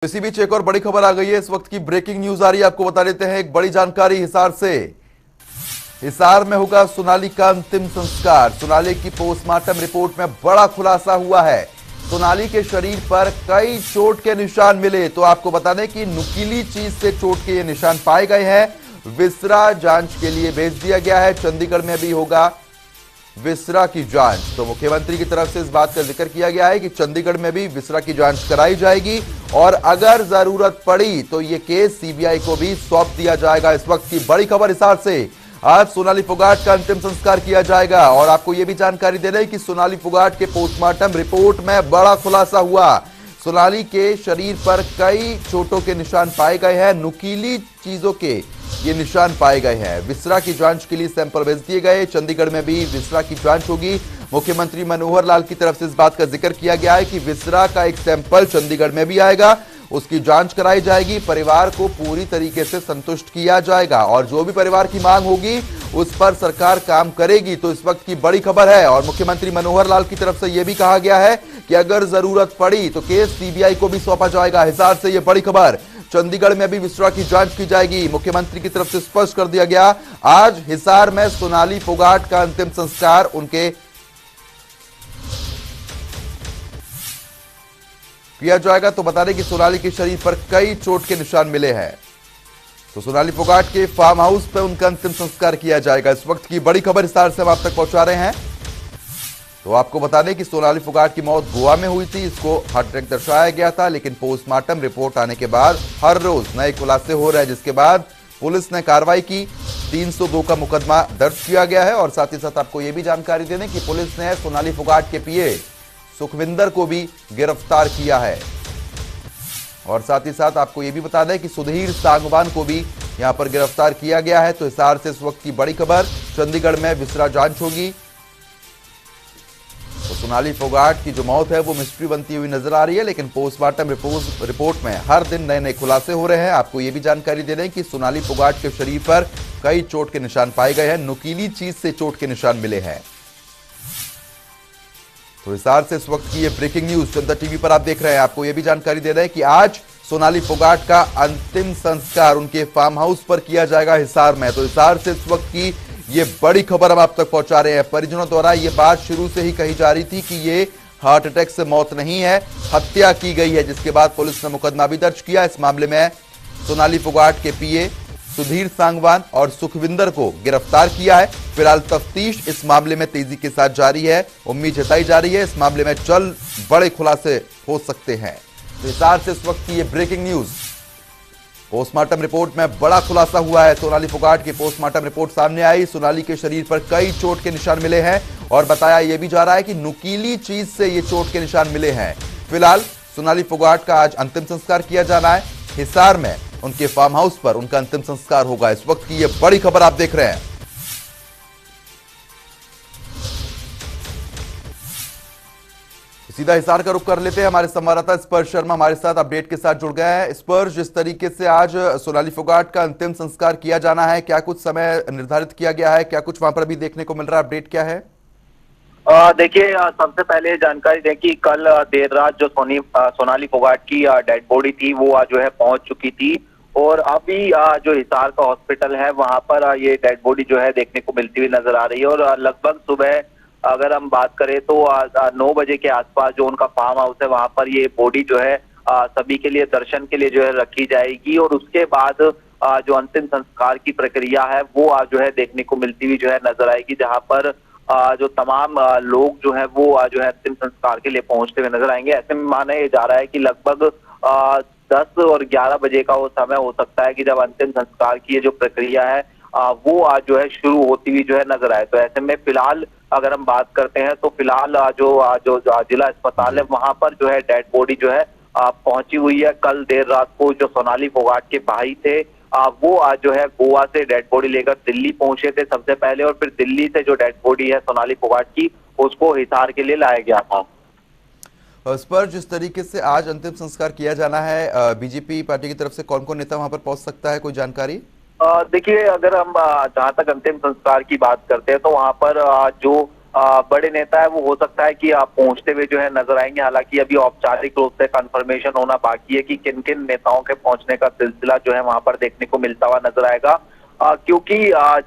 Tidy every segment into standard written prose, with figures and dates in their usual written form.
इसी बीच एक और बड़ी खबर आ गई है। इस वक्त की ब्रेकिंग न्यूज आ रही है, आपको बता देते हैं एक बड़ी जानकारी हिसार से। हिसार में होगा सोनाली का अंतिम संस्कार। सोनाली की पोस्टमार्टम रिपोर्ट में बड़ा खुलासा हुआ है। सोनाली के शरीर पर कई चोट के निशान मिले, तो आपको बता दें कि नुकीली चीज से चोट के ये निशान पाए गए हैं। विसरा जांच के लिए भेज दिया गया है। चंडीगढ़ में भी होगा विसरा की जांच। तो मुख्यमंत्री की तरफ से इस बात का जिक्र किया गया है कि चंडीगढ़ में भी विसरा की जांच कराई जाएगी और अगर जरूरत पड़ी तो ये केस सीबीआई को भी सौंप दिया जाएगा। इस वक्त की बड़ी खबर हिसार से, आज सोनाली फोगाट का अंतिम संस्कार किया जाएगा और आपको यह भी जानकारी दे रहे हैं कि सोनाली फोगाट के पोस्टमार्टम रिपोर्ट में बड़ा खुलासा हुआ। सोनाली के शरीर पर कई चोटों के निशान पाए गए हैं, नुकीली चीजों के ये निशान पाए गए हैं। विसरा की जांच के लिए सैंपल भेज दिए गए। चंडीगढ़ में भी विसरा की जांच होगी। मुख्यमंत्री मनोहर लाल की तरफ से इस बात का जिक्र किया गया है कि विसरा का एक सैंपल चंडीगढ़ में भी आएगा, उसकी जांच कराई जाएगी। परिवार को पूरी तरीके से संतुष्ट किया जाएगा और जो भी परिवार की मांग होगी उस पर सरकार काम करेगी। तो इस वक्त की बड़ी खबर है और मुख्यमंत्री मनोहर लाल की तरफ से यह भी कहा गया है कि अगर जरूरत पड़ी तो केस सीबीआई को भी सौंपा जाएगा। हिसार से यह बड़ी खबर। चंडीगढ़ में भी विसरा की जांच की जाएगी। मुख्यमंत्री की तरफ से स्पष्ट कर दिया गया, आज हिसार में सोनाली फोगाट का अंतिम संस्कार उनके किया जाएगा। तो बता दें कि सोनाली के शरीर पर कई चोट के निशान मिले हैं, तो सोनाली फोगाट के फार्म हाउस पर उनका अंतिम संस्कार किया जाएगा। इस वक्त की बड़ी खबर हिसार से हम आप तक पहुंचा रहे हैं। तो आपको बता दें कि सोनाली फोगाट की मौत गोवा में हुई थी। इसको हार्ट अटैक दर्शाया गया था, लेकिन पोस्टमार्टम रिपोर्ट आने के बाद हर रोज नए खुलासे हो रहे हैं, जिसके बाद पुलिस ने कार्रवाई की। 302 का मुकदमा दर्ज किया गया है और साथ ही साथ आपको यह भी जानकारी दे दें कि पुलिस ने सोनाली फोगाट के पीए सुखविंदर को भी गिरफ्तार किया है और साथ ही साथ आपको यह भी बता दें कि सुधीर सांगवान को भी यहां पर गिरफ्तार किया गया है। तो हिसार से इस वक्त की बड़ी खबर, चंडीगढ़ में विसरा जांच होगी। तो सोनाली फोगाट की जो मौत है वो मिस्ट्री बनती हुई नजर आ रही है, लेकिन पोस्टमार्टम रिपोर्ट में हर दिन नए नए खुलासे हो रहे हैं। आपको यह भी जानकारी दे दें कि सोनाली फोगाट के शरीर पर कई चोट के निशान पाए गए हैं, नुकीली चीज से चोट के निशान मिले हैं। तो हिसार से इस वक्त की ये ब्रेकिंग न्यूज जनता टीवी पर आप देख रहे हैं। आपको यह भी जानकारी दे रहे हैं कि आज सोनाली फोगाट का अंतिम संस्कार उनके फार्म हाउस पर किया जाएगा हिसार में। तो हिसार से इस वक्त की ये बड़ी खबर हम आप तक पहुंचा रहे हैं। परिजनों द्वारा ये बात शुरू से ही कही जा रही थी कि ये हार्ट अटैक से मौत नहीं है, हत्या की गई है, जिसके बाद पुलिस ने मुकदमा भी दर्ज किया। इस मामले में सोनाली फोगाट के पीए सुधीर सांगवान और सुखविंदर को गिरफ्तार किया है। फिलहाल तफ्तीश इस मामले में तेजी के साथ जारी है। उम्मीद जताई जा रही है इस मामले में जल्द बड़े खुलासे हो सकते हैं। तो हिसार से इस वक्त की ये ब्रेकिंग न्यूज, पोस्टमार्टम रिपोर्ट में बड़ा खुलासा हुआ है। सोनाली फोगाट की पोस्टमार्टम रिपोर्ट सामने आई। सोनाली के शरीर पर कई चोट के निशान मिले हैं और बताया यह भी जा रहा है कि नुकीली चीज से ये चोट के निशान मिले हैं। फिलहाल सोनाली फोगाट का आज अंतिम संस्कार किया जाना है। हिसार में उनके फार्म हाउस पर उनका अंतिम संस्कार होगा। इस वक्त की यह बड़ी खबर आप देख रहे हैं। सीधा हिसार का रुख कर लेते हैं। हमारे संवाददाता स्पर्श शर्मा हमारे साथ अपडेट के साथ जुड़ गए हैं। स्पर्श, जिस तरीके से आज सोनाली फोगाट का अंतिम संस्कार किया जाना है, क्या कुछ समय निर्धारित किया गया है, क्या कुछ वहां पर भी देखने को मिल रहा है, अपडेट क्या है? देखिए, सबसे पहले जानकारी दें कि कल देर रात जो सोनाली फोगाट की डेड बॉडी थी वो जो है पहुंच चुकी थी और अभी जो हिसार का हॉस्पिटल है वहां पर ये डेड बॉडी जो है देखने को मिलती हुई नजर आ रही है। और लगभग सुबह अगर हम बात करें तो 9 बजे के आसपास जो उनका फार्म हाउस है वहां पर ये बॉडी जो है सभी के लिए दर्शन के लिए जो है रखी जाएगी और उसके बाद जो अंतिम संस्कार की प्रक्रिया है वो जो है देखने को मिलती हुई जो है नजर आएगी, जहां पर जो तमाम लोग जो है वो जो है अंतिम संस्कार के लिए पहुंचते हुए नजर आएंगे। ऐसे में माना जा रहा है कि लगभग 10 और 11 बजे का वो समय हो सकता है कि जब अंतिम संस्कार की ये जो प्रक्रिया है वो जो है शुरू होती हुई जो है नजर आए। तो ऐसे में फिलहाल अगर हम बात करते हैं तो फिलहाल जो जिला अस्पताल है वहां पर जो है डेड बॉडी जो है पहुंची हुई है। कल देर रात को जो सोनाली फोगाट के भाई थे वो जो है गोवा से डेड बॉडी लेकर दिल्ली पहुंचे थे सबसे पहले और फिर दिल्ली से जो डेड बॉडी है सोनाली फोगाट की उसको हिसार के लिए लाया गया था। इस पर जिस तरीके से आज अंतिम संस्कार किया जाना है, बीजेपी पार्टी की तरफ से कौन कौन नेता वहां पर पहुंच सकता है, कोई जानकारी? देखिए, अगर हम जहां तक अंतिम संस्कार की बात करते हैं तो वहां पर जो बड़े नेता है वो हो सकता है कि पहुंचते हुए जो है नजर आएंगे। हालांकि अभी औपचारिक रूप से कंफर्मेशन होना बाकी है कि किन किन नेताओं के पहुंचने का सिलसिला जो है वहां पर देखने को मिलता हुआ नजर आएगा। क्योंकि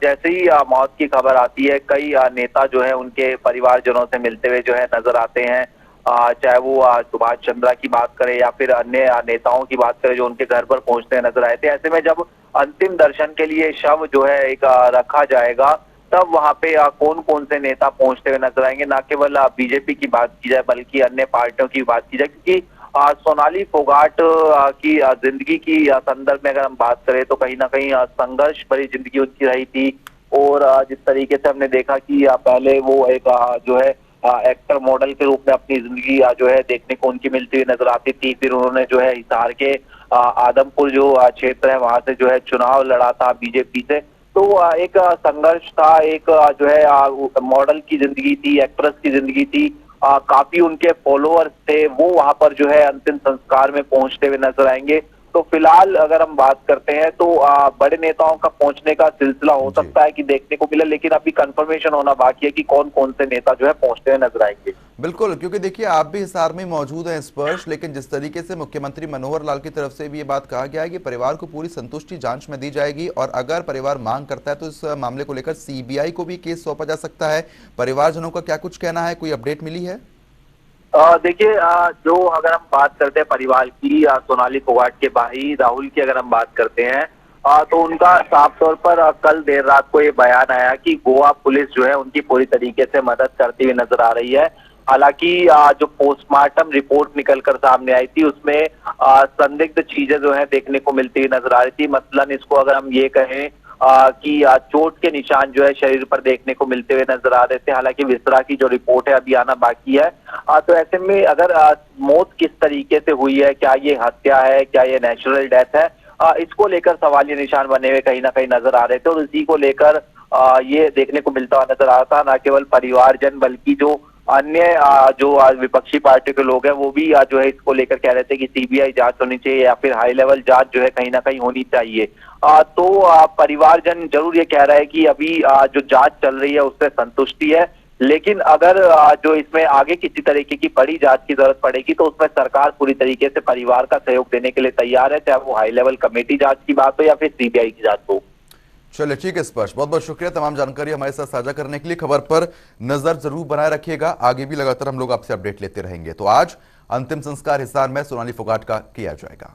जैसे ही मौत की खबर आती है, कई नेता जो है उनके परिवारजनों से मिलते हुए जो है नजर आते हैं। चाहे वो सुभाष चंद्रा की बात करें या फिर अन्य नेताओं की बात करें जो उनके घर पर पहुंचते हुए नजर आए थे। ऐसे में जब अंतिम दर्शन के लिए शव जो है एक रखा जाएगा, तब वहां पे कौन कौन से नेता पहुंचते हुए नजर आएंगे। न केवल बीजेपी की बात की जाए बल्कि अन्य पार्टियों की बात की जाए, क्योंकि सोनाली फोगाट की जिंदगी की संदर्भ में अगर हम बात करें तो कहीं ना कहीं संघर्ष भरी जिंदगी उनकी रही थी। और जिस तरीके से हमने देखा कि पहले वो एक जो है एक्टर मॉडल के रूप में अपनी जिंदगी जो है देखने को उनकी मिलती हुई नजर आती थी। फिर उन्होंने जो है हिसार के आदमपुर जो क्षेत्र है वहां से जो है चुनाव लड़ा था बीजेपी से। तो एक संघर्ष था, एक जो है मॉडल की जिंदगी थी, एक्ट्रेस की जिंदगी थी। काफी उनके फॉलोअर्स थे, वो वहां पर जो है अंतिम संस्कार में पहुंचते हुए नजर आएंगे। तो फिलहाल अगर हम बात करते हैं तो बड़े नेताओं का पहुंचने का सिलसिला हो सकता है कि देखने को मिले, लेकिन अभी कंफर्मेशन होना बाकी है कि कौन कौन से नेता जो है पहुंचते हुए नजर आएंगे। बिल्कुल, क्योंकि देखिए आप भी हिसार में मौजूद हैं स्पर्श, लेकिन जिस तरीके से मुख्यमंत्री मनोहर लाल की तरफ से भी ये बात कहा गया है कि परिवार को पूरी संतुष्टि जांच में दी जाएगी और अगर परिवार मांग करता है तो इस मामले को लेकर सीबीआई को भी केस सौंपा जा सकता है। परिवारजनों का क्या कुछ कहना है, कोई अपडेट मिली है? देखिए, जो अगर हम बात करते हैं परिवार की, सोनाली फोगाट के भाई राहुल की अगर हम बात करते हैं, तो उनका साफ तौर पर कल देर रात को ये बयान आया कि गोवा पुलिस जो है उनकी पूरी तरीके से मदद करती हुई नजर आ रही है। हालांकि जो पोस्टमार्टम रिपोर्ट निकलकर सामने आई थी उसमें संदिग्ध चीजें जो है देखने को मिलती हुई नजर आ रही थी। मसलन इसको अगर हम ये कहें कि चोट के निशान जो है शरीर पर देखने को मिलते हुए नजर आ रहे थे। हालांकि विस्रा की जो रिपोर्ट है अभी आना बाकी है। तो ऐसे में अगर मौत किस तरीके से हुई है, क्या ये हत्या है, क्या ये नेचुरल डेथ है, इसको लेकर सवालिया निशान बने हुए कहीं ना कहीं नजर आ रहे थे। और इसी को लेकर ये देखने को मिलता हुआ नजर आ रहा था, न केवल परिवारजन बल्कि जो अन्य जो विपक्षी पार्टी के लोग हैं वो भी जो है इसको लेकर कह रहे थे कि सीबीआई जांच होनी चाहिए या फिर हाई लेवल जांच जो है कहीं ना कहीं होनी चाहिए। तो परिवारजन जरूर ये कह रहा है कि अभी जो जांच चल रही है उससे संतुष्टि है, लेकिन अगर जो इसमें आगे किसी तरीके की बड़ी जांच की जरूरत पड़ेगी तो उसमें सरकार पूरी तरीके से परिवार का सहयोग देने के लिए तैयार है, चाहे वो हाई लेवल कमेटी जांच की बात हो या फिर सीबीआई की जांच हो। चलिए ठीक है स्पर्श, बहुत बहुत शुक्रिया तमाम जानकारी हमारे साथ साझा करने के लिए। खबर पर नजर जरूर बनाए रखिएगा, आगे भी लगातार हम लोग आपसे अपडेट लेते रहेंगे। तो आज अंतिम संस्कार हिसार में सोनाली फोगाट का किया जाएगा।